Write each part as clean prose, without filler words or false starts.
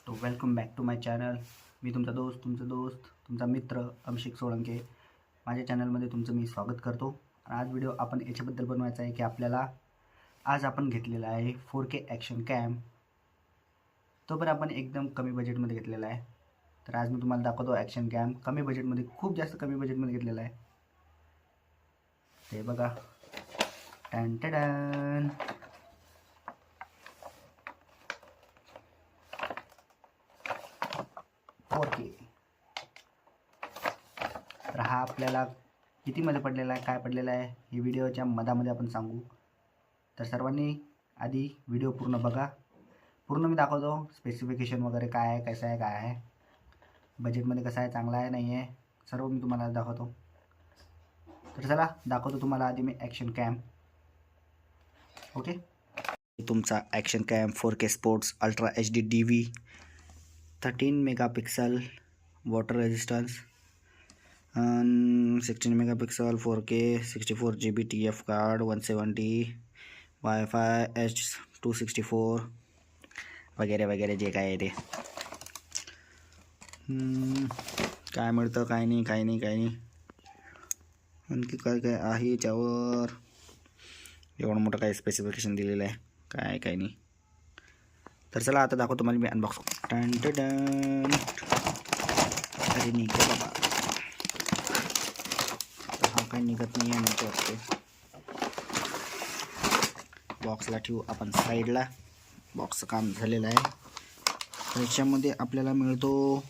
तो welcome back to my channel. मी तुमचा दोस्त तुमचा मित्र अभिषेक सोळंके. माझ्या चॅनलमध्ये तुमचं मी स्वागत करतो. आणि आज व्हिडिओ आपण याच्याबद्दल बनवायचा आहे की आपल्याला आज आपण घेतलेला आहे 4K ॲक्शन कॅम. तो पण आपण एकदम कमी बजेटमध्ये घेतलेला आहे. तर आज मी तुम्हाला दाखवतो ॲक्शन कॅम कमी बजेटमध्ये, खूप जास्त कमी बजेटमध्ये घेतलेला आहे. ते बघा, टन टन. ओके, तर हा आपल्याला कितीमध्ये पडलेला आहे, काय पडलेला आहे, हे व्हिडिओच्या मधामध्ये आपण सांगू. तर सर्वांनी आधी व्हिडिओ पूर्ण बघा. पूर्ण मी दाखवतो स्पेसिफिकेशन वगैरे काय आहे, कसं आहे, काय आहे, बजेटमध्ये कसं आहे, चांगला आहे, नाही आहे, सर्व मी तुम्हाला दाखवतो. तर चला दाखवतो तुम्हाला आधी मी ॲक्शन कॅम. ओके, तुमचा action cam 4K sports ultra HD DV 13 megapixel water resistance, 16 megapixel 4K 64 GB TF card, 170 wifi H264 वगैरे वगैरे जे काय आहे ते. काय मिळतं, काय नाही. आणखी काय काय आहे याच्यावर, एवढं मोठं काय स्पेसिफिकेशन दिलेलं आहे, काय नाही. तर चला आता दाखवतो तुम्हाला मी अनबॉक्स. Ton ton. अरे निघते बाबा, हा काही निघत नाही आहे म्हणतो वाटते. बॉक्सला ठेवू आपण साईडला. बॉक्सचं काम झालेलं आहे. तर याच्यामध्ये आपल्याला मिळतो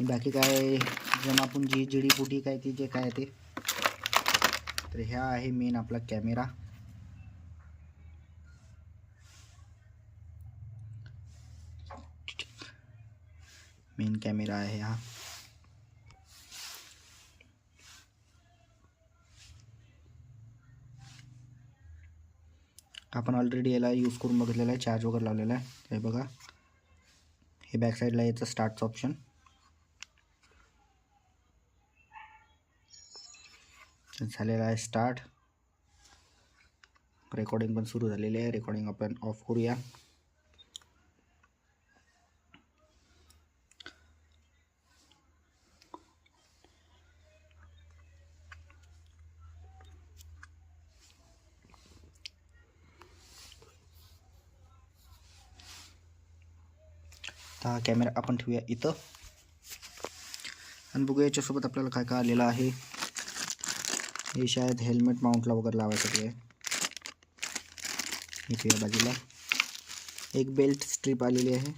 बाकी काय जेव्हा आपण जी जडीबुटी काय ती जे काय ते. तर ह्या आहे मेन आपला कॅमेरा. मेन कॅमेरा आहे हा. आपण ऑलरेडी याला यूज करून बघितलेला आहे, चार्ज वगैरे लावलेला आहे. हे बघा, हे बॅक साईडला याचं स्टार्टचं ऑप्शन. झालेला आहे स्टार्ट. रेकॉर्डिंग पण सुरू झालेली आहे. रेकॉर्डिंग आपण ऑफ करूया. हा कॅमेरा आपण ठेवूया इथं आणि बघूया याच्यासोबत आपल्याला काय काय आलेलं आहे. हे शायद हेल्मेट माउंटला वगैरे लावायसाठी आहे. इथे या बाजूला एक बेल्ट स्ट्रीप आलेली आहे.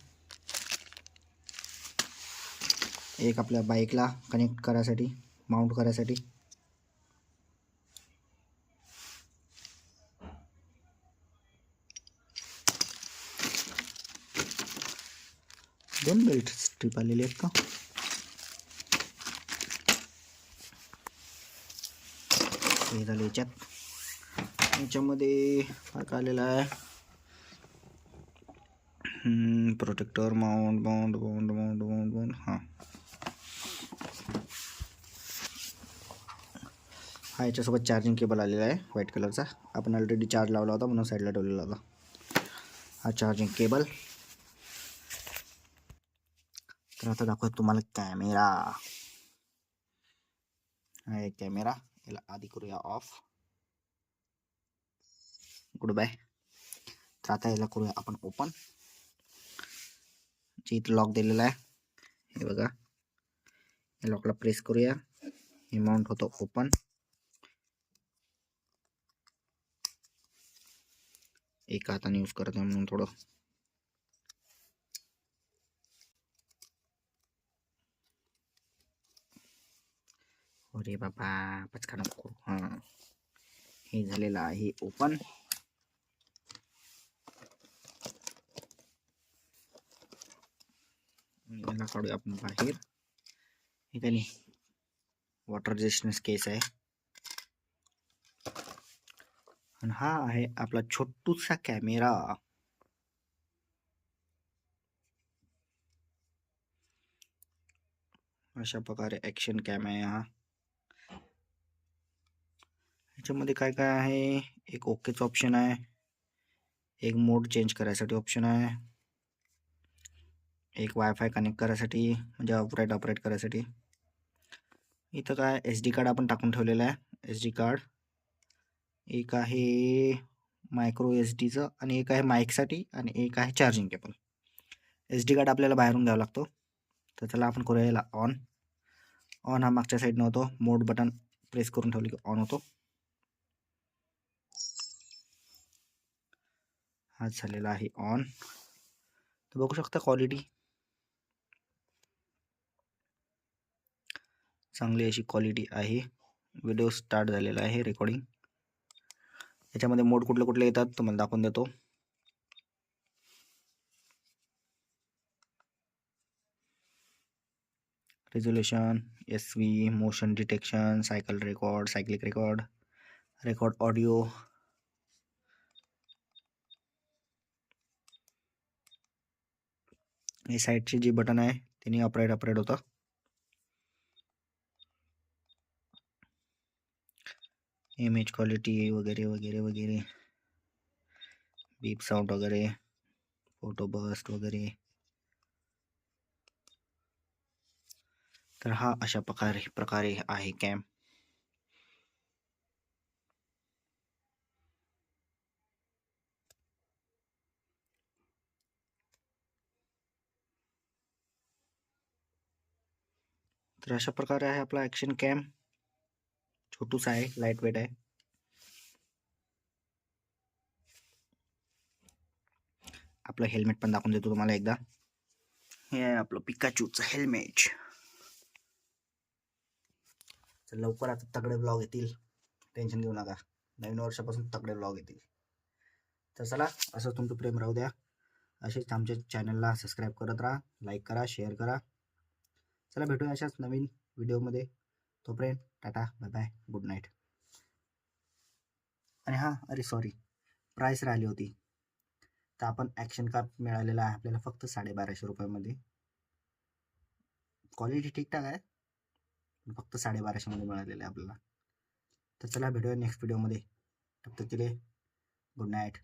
एक आपल्या बाईकला कनेक्ट करायसाठी, माउंट करायसाठी. दोन बेल्ट स्ट्रीप आलेली आहेत का. हे झालं याच्यामध्ये काय आलेलं आहे. Protector mount. हां, हा याच्यासोबत चार्जिंग केबल आलेला आहे व्हाईट कलरचा. आपण ऑलरेडी चार्ज लावला होता म्हणून साईडला ठेवलेला होता हा चार्जिंग केबल. तर आता दाखवतो तुम्हाला कॅमेरा. हा एक कॅमेरा. याला आधी करूया ऑफ. Good bye. तर आता याला करूया आपण ओपन. इथं लॉक दिलेला आहे, हे बघा. या लॉकला प्रेस करूया, हे माउंट होतो ओपन. एका हाताने यूज करत आहे म्हणून थोडं. अरे बाबा पचका नको. हां, हे झालेलं आहे ओपन. याला काढूया आपण बाहेर. हे काही वॉटर रेजिस्टन्स केस आहे. आणि हा आहे आपला छोटूसा कॅमेरा. अशा प्रकारे ॲक्शन कॅम आहे हा. ह्याच्यामध्ये काय काय आहे, एक ओकेचं ऑप्शन आहे, एक मोड चेंज करायसाठी ऑप्शन आहे, एक वायफाय कनेक्ट करायसाठी म्हणजे ऑपरेट करायसाठी. इथं काय SD कार्ड आपण टाकून ठेवलेलं आहे. SD कार्ड एक आहे मायक्रो SDचं आणि एक आहे माईकसाठी आणि एक आहे चार्जिंग केबल. SD कार्ड आपल्याला बाहेरून घ्यावा लागतो. तर चला आपण करूया याला ऑन हा मागच्या साईडनं होतो. मोड बटन प्रेस करून ठेवले की ऑन होतो. हा झालेला आहे ऑन. तर बघू शकता क्वालिटी चांगली अशी क्वालिटी आहे. व्हिडिओ स्टार्ट झालेला आहे रेकॉर्डिंग. याच्यामध्ये मोड कुठले कुठले येतात तुम्हाला दाखवून देतो. Resolution, SV, motion detection, cyclic record audio. हे साईडची जी बटन आहे तिने ऑपरेट होतं. इमेज क्वालिटी वगैरे, बीप साऊंड वगैरे, फोटो बस्ट वगैरे. तर हा अशा प्रकारे आहे कॅम. तर अशा प्रकारे आहे आपला ॲक्शन कॅम. छोटूसा आहे, लाईट वेट आहे. आपलं हेल्मेट पण दाखवून देतो तुम्हाला एकदा. हे आहे आपलं पिकाचूचं हेल्मेट. तर लवकर आता तगडे ब्लॉग येतील, टेन्शन घेऊ नका. नवीन वर्षापासून तगडे ब्लॉग येतील. तर चला, असं तुमचं प्रेम राहू द्या. असेच आमच्या चॅनलला सबस्क्राईब करत राहा, लाईक करा, शेअर करा. चला भेटूया अशाच नवीन व्हिडिओमध्ये. तोपर्यंत tata, bye bye, good night. आणि हां, अरे सॉरी, प्राईस राहिली होती. तर आपण ॲक्शन कार्ड मिळालेला आहे आपल्याला फक्त 1250 रुपयामध्ये. क्वालिटी ठीकठाक आहे, फक्त 1250 मध्ये मिळालेलं आहे आपल्याला. तर चला भेटूया नेक्स्ट व्हिडिओमध्ये. तब तक के लिए गुड नाईट.